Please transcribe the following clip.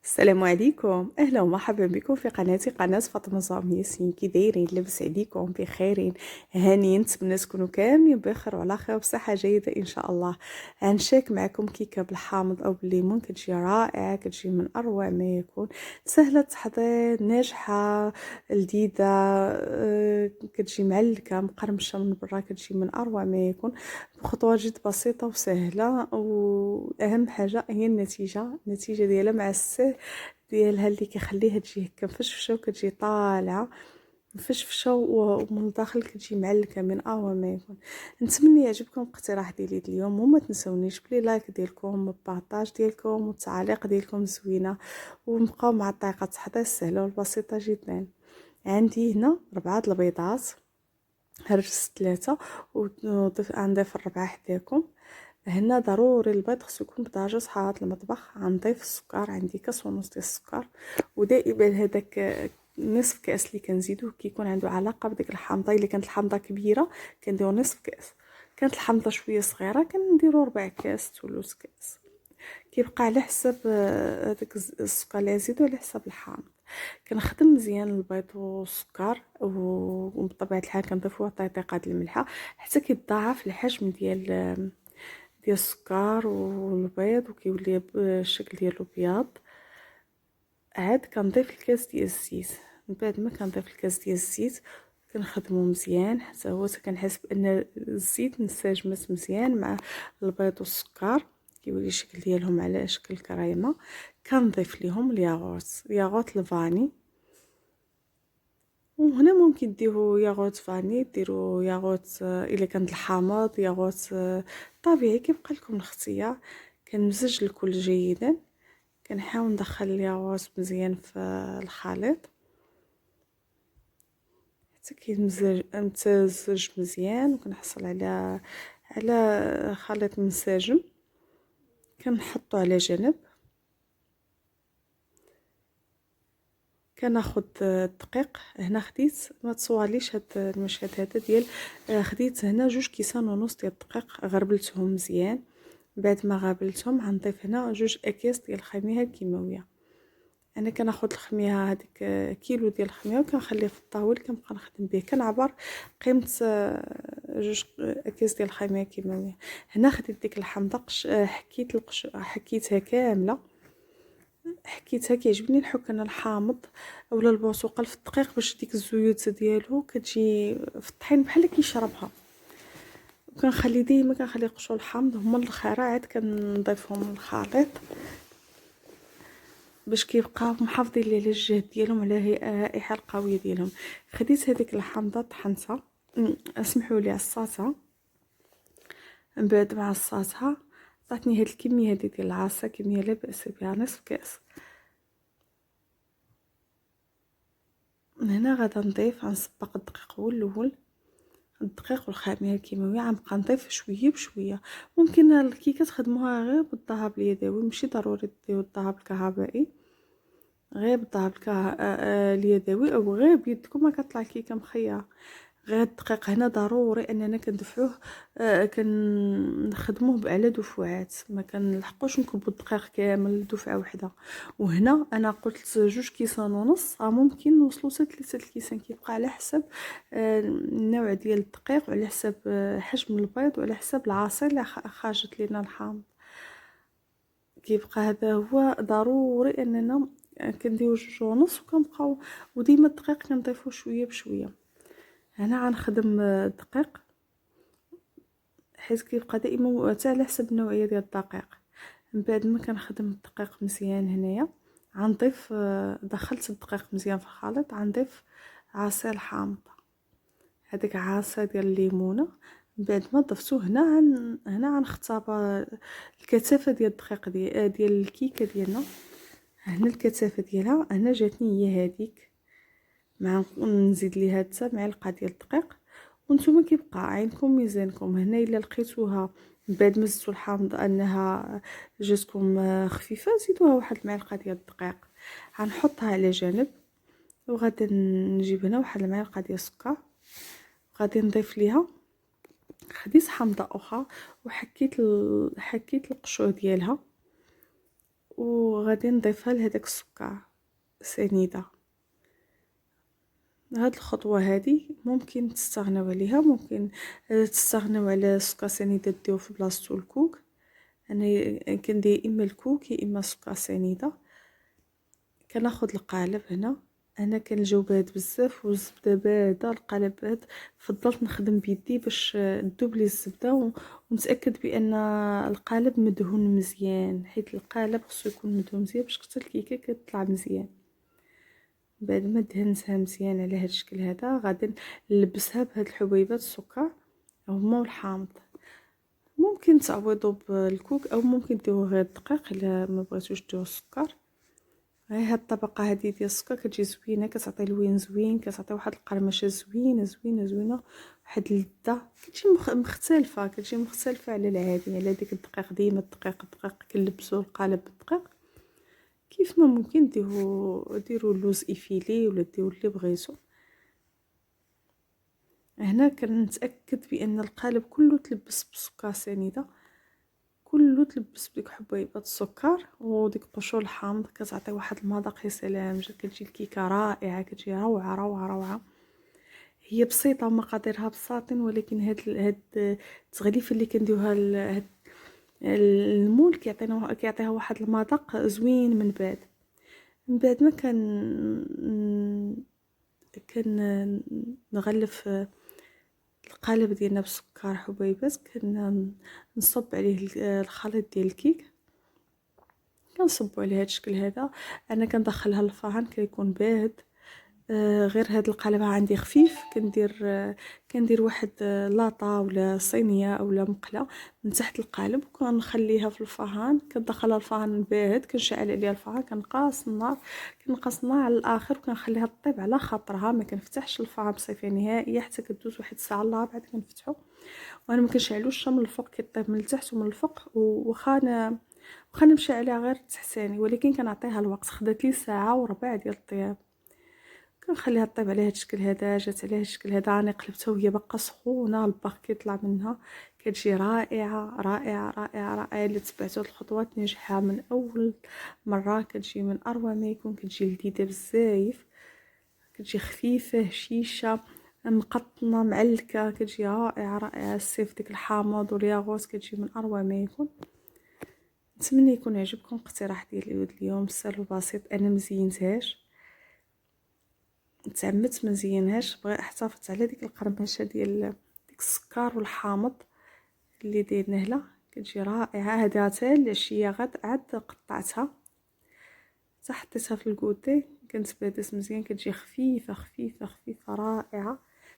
السلام عليكم، اهلا ومرحبا بكم في قناتي قناة فاطمة زهرة ياسين. كي دايرين؟ لاباس عليكم؟ بخير؟ هانيين؟ نتمنى تكونوا كاملين بخير وعلى خير وبصحة جيدة ان شاء الله. غنشارك معكم كيكة بالحامض او بالليمون، كتجي رائعة، كتجي من اروع ما يكون، سهلة التحضير، ناجحة، لذيذة، كتجي معلكة مقرمشة من برا، كتجي من اروع ما يكون، بخطوات جد بسيطة وسهلة. واهم حاجة هي النتيجة ديالها مع السهل ديالها اللي كيخليها تجي هكا مفشفشه وكتجي طالعه مفشفشه ومن الداخل كتجي معلكه من اروع ما يكون. نتمنى يعجبكم الاقتراح ديالي اليوم، وما تنسونيش بلي لايك ديالكم والبارطاج ديالكم والتعليق ديالكم زوينه، ونبقاو مع طريقه التحضير السهله والبسيطه جدا. عندي هنا 4 البيضات، هرست 3 غنضيف الربعه حداكم. هنا ضروري البيض خصو يكون بدرجة حرارة المطبخ. غنضيف السكر، عندي كاس ونص ديال السكر، ودائما هذاك نصف كاس اللي كنزيدوه كيكون عنده علاقه بديك الحامضه. الا كانت الحامضه كبيره كنديرو نصف كاس، كانت الحامضه شويه صغيره كنديرو ربع كاس ثلث كاس، كيبقى على حسب هذاك السكر اللي زيدو على حسب الحامض. كنخدم مزيان البيض والسكر، وبطبيعه الحال كنضيف واحد طيطيقه ديال الملحه حتى كيتضاعف الحجم ديال السكر والبيض وكيولي الشكل ديالو بياض. عاد كنضيف الكاس ديال الزيت. من بعد ما كنضيف الكاس ديال الزيت كنخدمو مزيان حتى هو كنحس بان الزيت انسجمت مزيان مع البيض والسكر، كيولي الشكل ديالهم على شكل كريمه. كنضيف ليهم الياغورت الفاني، وهنا ممكن ديروا ياغورت فاني، ديروا ياغورت الا كان الحامض، ياغورت طبيعي، كيبقى لكم الاختيار. كنمزج الكل جيدا، كنحاول ندخل الياغورت مزيان في الخليط حتى يمتزج مزيان، وكنحصل على خليط منسجم. كنحطو على جنب. كناخد الدقيق. هنا خديت، ما تصورليش هاد المشهد هذا ديال خديت هنا 2.5 كيسان ديال الدقيق، غربلتهم مزيان. بعد ما غربلتهم غنضيف هنا 2 أكياس ديال الخميره الكيماويه. انا كناخد الخميره هذيك كيلو ديال الخميره وكنخليه في الطاول، كنبقى نخدم به، كنعبر قيمه 2 أكياس ديال الخميره الكيماويه. هنا خديت ديك الحمضه حكيتها كامله، حكيتها. كيعجبني نحك انا الحامض اولا البرتقال في الدقيق باش ديك الزيوت ديالو كتجي في الطحين بحال كيشربها. وكنخلي ديما كنخلي قشور الحامض هما الاخرى، عاد كنضيفهم للخليط باش كيبقاو محافظين على الجهد ديالهم، على الرائحه القويه ديالهم. خديت هذيك الحامضه طحنتها، اسمحوا لي، عصاتها. من بعد ما عصاتها عطاتني هاد الكميه هذه ديال العصا، كميه لا باس بها، نصف كاس. من هنا غادا نضيف، غنسبق الدقيق هو الاول، الدقيق والخميره الكيماويه، غنبقى نضيف شويه بشويه. ممكن الكيكه تخدموها غير بالذهب اليدوي، ماشي ضروري ديروا الذهب الكهربائي، غير بالذهب اليدوي او غير بيدكم ما كطلع الكيكه مخيه. غير الدقيق هنا ضروري اننا كندفعوه، كنخدموه على دفعات، ما كنلحقوش نكبوا الدقيق كامل دفعه واحده. وهنا انا قلت 2 كيسان ونص، ممكن نوصلوا حتى 3 كيسان، كيبقى على حسب النوع ديال الدقيق، وعلى حسب حجم البيض، وعلى حسب العصير اللي خرجت لينا الحامض. كيبقى هذا هو ضروري اننا كنديروا 2 ونص، وكنبقاو وديما الدقيق كنضيفوه شويه بشويه. هنا غنخدم الدقيق حيت كيبقى دائما حتى على حسب النوعيه ديال الدقيق. من بعد ما كنخدم الدقيق مزيان هنايا غنضيف، دخلت الدقيق مزيان في الخليط، غنضيف عصير حامض، هذيك عصير ديال الليمونه. من بعد ما ضفتو هنا غنختبر الكثافه ديال الدقيق ديال الكيكه ديالنا. هنا الكثافه ديالها هنا جاتني هي هذيك، مع نزيد ليها حتى معلقه ديال الدقيق. وانتم كيبقى عينكم ميزانكم. هنا الا لقيتوها من بعد ما زدتوا الحامض انها جاتكم خفيفه، زيدوها واحد المعلقه ديال الدقيق. غنحطها على جانب، وغادي نجيب هنا واحد المعلقه ديال السكر، غادي نضيف ليها. خديت حامضه اخرى وحكيت حكيت القشور ديالها، وغادي نضيفها لهداك السكر سنيده. هاد الخطوه هادي ممكن تستغناو عليها، ممكن تستغناو على السكر سنيده ديو في بلاصتو الكوك. انا كندير اما الكوك يا اما سكر سنيده. كناخذ القالب هنا، انا كان الجو بارد بزاف والزبده بارده، القالب بارد، فضلت نخدم بيدي باش تذوب لي الزبده ونتاكد بان القالب مدهون مزيان، حيت القالب خصو يكون مدهون مزيان باش حتى الكيكه كتطلع مزيان. بعد ما دهنتها مزيان على هذا الشكل هذا غادي نلبسها بهاد الحبيبات السكر هما والحامض. ممكن تعوضوا بالكوك او ممكن ديروا غير الدقيق الا ما بغيتوش ديروا السكر. هاي هاد الطبقه هادي ديال السكر كتجي زوينه، كتعطي لوين زوين، كتعطي واحد القرمشه زوينه زوينه زوينه، واحد اللذه كتجي مختلفه، كتجي مختلفه على العادي، على ديك الدقيق. ديما الدقيق كنلبسوا القالب بالدقيق. كيف ما ممكن ديروا اللوز افيلي ولا ديروا اللي بغيتو. هنا كنتاكد بان القالب كله تلبس بالسكر سنيده، كله تلبس بديك حبيبات السكر وديك قشور الحامض، كتعطي واحد المذاق يا سلام. كتجي الكيكه رائعه، كتجي روعه روعه روعه. هي بسيطه ومقاديرها بساطين، ولكن هاد التغليفه اللي كنديوها هاد المول كيعطيها واحد المذاق زوين. من بعد ما كان نغلف القالب ديالنا بالسكر حبيبات، كنا نصب عليه الخليط ديال الكيك، كنصبوا عليه هذا الشكل هذا. انا كندخلها للفران كيكون بارد. غير هاد القالب عندي خفيف، كندير واحد لاطه ولا صينيه اولا مقله من تحت القالب وكنخليها في الفران. كندخلها الفران بارد، كنشعل عليها الفران، كنقاص النار على الاخر وكنخليها طيب على خاطرها. ما كنفتحش الفران بصفه نهائيه حتى كدوز واحد الساعه الا ربع كنفتحو. وانا ما كنشعلوش من الفوق، كيطيب من التحت ومن الفوق. وخا نمشي عليها غير تحتاني، ولكن كنعطيها الوقت. خدات لي ساعه وربع ديال الطياب. كنخليها طيب على هذا الشكل هذا. جات على هذا الشكل هذا، راني قلبتها وهي باقا سخونه، الباغ كيطلع منها، كتجي رائعه رائعه رائعه رائعه. الا تبعتوا الخطوات ناجحه من اول مره، كتجي من اروع ما يكون. كتجي لذيذه بزاف، كتجي خفيفه هشيشه مقطنه معلكه، كتجي رائعه رائعه. السيف ديك الحامض والياغورت كتجي من اروع ما يكون. نتمنى يكون عجبكم اقتراح ديالي اليوم سهل وبسيط. انا مزينتهاش، تعمدت ما نزينهاش، بغي احتفظ على ديك القرمشه ديال ديك السكر والحامض اللي درناه لها. كتجي رائعه. هذه حتى العشيه عاد قطعتها حتى حطيتها في الكوتي، كانت بادت مزيان، كتجي خفيفه خفيفه خفيفه رائعه.